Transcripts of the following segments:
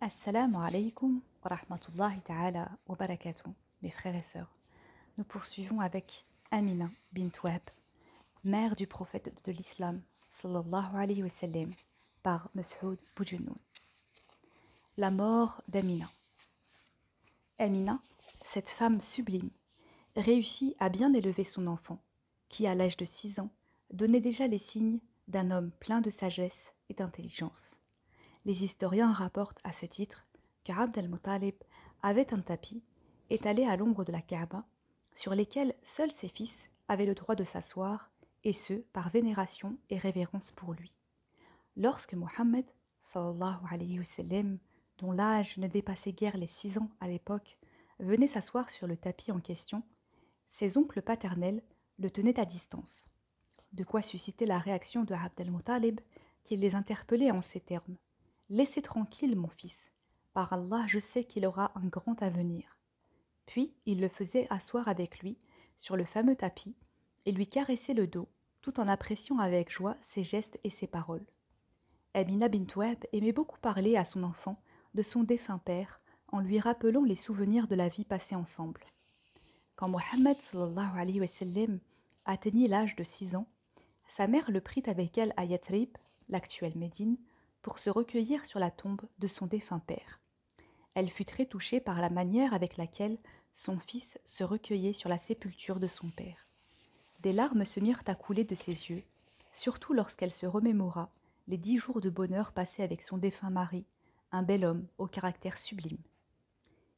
Assalamu alaikum wa rahmatullahi ta'ala wa barakatuh, mes frères et sœurs. Nous poursuivons avec Amina bint Wahb, mère du prophète de l'islam, sallallahu alayhi wa sallam, par Mas'ud Boujenoun. La mort d'Amina. Amina, cette femme sublime, réussit à bien élever son enfant, qui à l'âge de 6 ans donnait déjà les signes d'un homme plein de sagesse et d'intelligence. Les historiens rapportent à ce titre qu'Abd al-Muttalib avait un tapis étalé à l'ombre de la Kaaba sur lesquels seuls ses fils avaient le droit de s'asseoir, et ce par vénération et révérence pour lui. Lorsque Mohammed, sallallahu alayhi wa sallam, dont l'âge ne dépassait guère les 6 ans à l'époque, venait s'asseoir sur le tapis en question, ses oncles paternels le tenaient à distance. De quoi susciter la réaction de Abd al-Muttalib, qui les interpellait en ces termes: « Laissez tranquille mon fils, par Allah je sais qu'il aura un grand avenir. » Puis il le faisait asseoir avec lui sur le fameux tapis et lui caressait le dos, tout en appréciant avec joie ses gestes et ses paroles. Amina bint Wahb aimait beaucoup parler à son enfant de son défunt père en lui rappelant les souvenirs de la vie passée ensemble. Quand Mohammed sallallahu alayhi wa sallam atteignit l'âge de 6 ans, sa mère le prit avec elle à Yathrib, l'actuelle Médine, pour se recueillir sur la tombe de son défunt père. Elle fut très touchée par la manière avec laquelle son fils se recueillait sur la sépulture de son père. Des larmes se mirent à couler de ses yeux, surtout lorsqu'elle se remémora les 10 jours de bonheur passés avec son défunt mari, un bel homme au caractère sublime.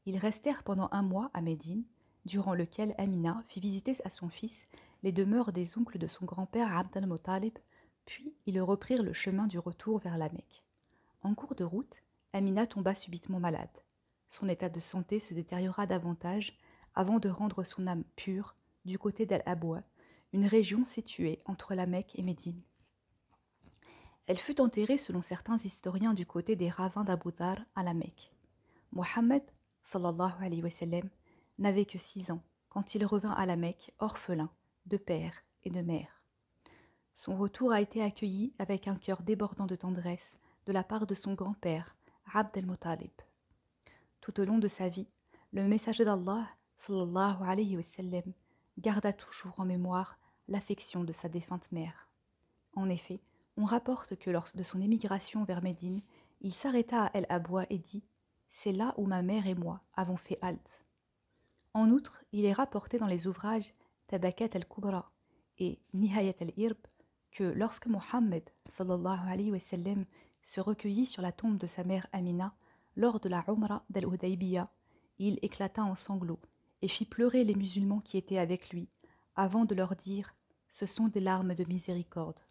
Ils restèrent pendant 1 mois à Médine, durant lequel Amina fit visiter à son fils les demeures des oncles de son grand-père Abd al-Muttalib, puis ils reprirent le chemin du retour vers la Mecque. En cours de route, Amina tomba subitement malade. Son état de santé se détériora davantage avant de rendre son âme pure du côté d'Al-Abwa, une région située entre la Mecque et Médine. Elle fut enterrée selon certains historiens du côté des ravins d'Abu Dhar à la Mecque. Mohammed, sallallahu alayhi wa sallam, n'avait que 6 ans quand il revint à la Mecque orphelin de père et de mère. Son retour a été accueilli avec un cœur débordant de tendresse de la part de son grand-père, Abd al-Muttalib. Tout au long de sa vie, le messager d'Allah, sallallahu alayhi wa sallam, garda toujours en mémoire l'affection de sa défunte mère. En effet, on rapporte que lors de son émigration vers Médine, il s'arrêta à El Abwa et dit: « C'est là où ma mère et moi avons fait halte. » En outre, il est rapporté dans les ouvrages Tabakat al-Kubra et Nihayat al-Irb que lorsque Mohammed sallallahu alayhi wa sallam se recueillit sur la tombe de sa mère Amina lors de la Umrah d'Al-Hudaybiyah, il éclata en sanglots et fit pleurer les musulmans qui étaient avec lui avant de leur dire: « Ce sont des larmes de miséricorde. »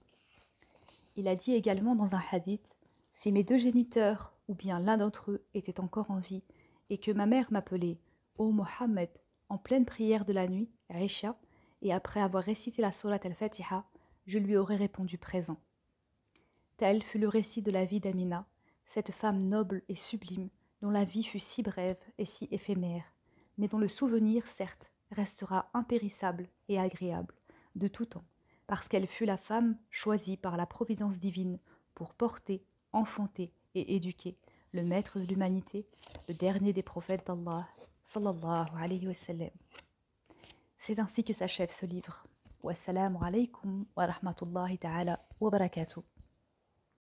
Il a dit également dans un hadith: « Si mes 2 géniteurs ou bien l'un d'entre eux était encore en vie et que ma mère m'appelait: Ô Mohammed, en pleine prière de la nuit, Aïcha, et après avoir récité la sourate al-Fatiha, je lui aurais répondu présent. » Tel fut le récit de la vie d'Amina, cette femme noble et sublime, dont la vie fut si brève et si éphémère, mais dont le souvenir, certes, restera impérissable et agréable de tout temps, parce qu'elle fut la femme choisie par la providence divine pour porter, enfanter et éduquer le maître de l'humanité, le dernier des prophètes d'Allah, sallallahu alayhi wa sallam. C'est ainsi que s'achève ce livre. Wassalamu alaykum wa rahmatullahi ta'ala wa barakatuh.